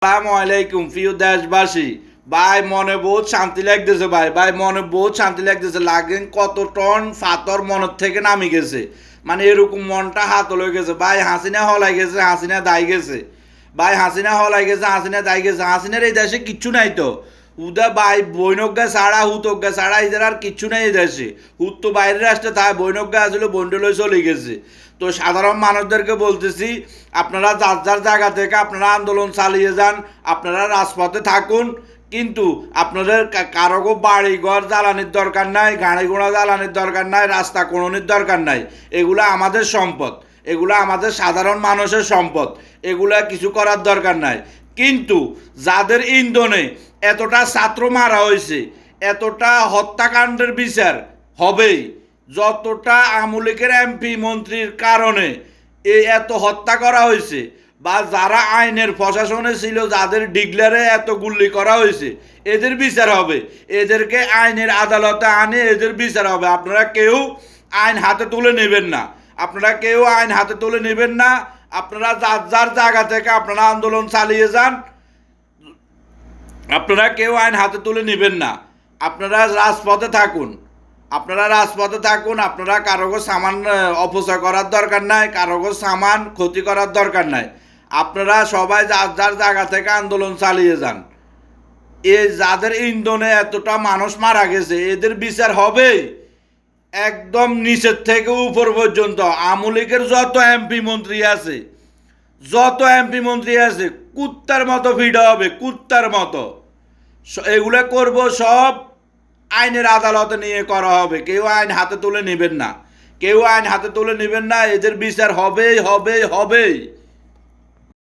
আসসালামু আলাইকুম প্রিয় দেশবাসী। ভাই মনে বহুত শান্তি লাগতেছে, ভাই মনে বহুত শান্তি লাগতেছে। লাগেন কত টন ফাতর মনের থেকে নামি গেছে, মানে এরকম মনটা হাত হয়ে গেছে। ভাই হাসিনা হলাই গেছে, হাসিনা দায় গেছে। ভাই হাসিনা হলাই গেছে, হাসিনা দায় গেছে। হাসিনার এই দেশে কিচ্ছু নাই তো। উদা ভাই বৈনজ্ঞা ছাড়া হুতজ্ঞা ছাড়া এদের আর কিচ্ছু নাই এই দেশে। হুত তো বাইরের রাষ্ট্রে তাই বৈনজ্ঞা আসলে বন্ডলই চলে গেছে। তো সাধারণ মানুষদেরকে বলতেছি, আপনারা যার যার জায়গা থেকে আপনারা আন্দোলন চালিয়ে যান, আপনারা রাজপথে থাকুন, কিন্তু আপনাদের কারো বাড়ি ঘর জ্বালানির দরকার নাই, গাড়ি ঘোড়া জ্বালানির দরকার নাই, রাস্তা কোনোনির দরকার নাই। এগুলো আমাদের সম্পদ, এগুলো আমাদের সাধারণ মানুষের সম্পদ, এগুলা কিছু করার দরকার নাই। কিন্তু যাদের ইন্ধনে এতটা ছাত্র মারা হয়েছে, এতটা হত্যাকাণ্ডের বিচার হবেই। যতটা আমলিকের এমপি মন্ত্রীর কারণে এই এত হত্যা করা হয়েছে, বা যারা আইনের প্রশাসনে ছিল, যাদের ডিগলারে এত গুল্লি করা হয়েছে, এদের বিচার হবে। এদেরকে আইনের আদালতে আনে এদের বিচার হবে। আপনারা কেউ আইন হাতে তুলে নেবেন না, আপনারা কেউ আইন হাতে তুলে নেবেন না। আপনারা যার যার জায়গা থেকে আপনারা আন্দোলন চালিয়ে যান, আপনারা কেউ আইন হাতে তুলে নেবেন না। আপনারা রাজপথে থাকুন, আপনারা রাজপথে থাকুন। আপনারা কারোগো সামান অপচয় করার দরকার নাই, কারোগো সামান ক্ষতি করার দরকার নাই। আপনারা সবাই যার যার জায়গা থেকে আন্দোলন চালিয়ে যান। এই যাদের ইন্ধনে এতটা মানুষ মারা গেছে, এদের বিচার হবেই। একদম নিচের থেকে উপর পর্যন্ত আমলিকের যত এমপি মন্ত্রী আছে, কুত্তার মতো ভিড় হবে, কুত্তার মতো। এগুলো করব সব আইনের আদালতে নিয়ে করা হবে। কেউ আইন হাতে তুলে নেবেন না, কেউ আইন হাতে তুলে নেবেন না। এদের বিচার হবেই, হবেই, হবেই।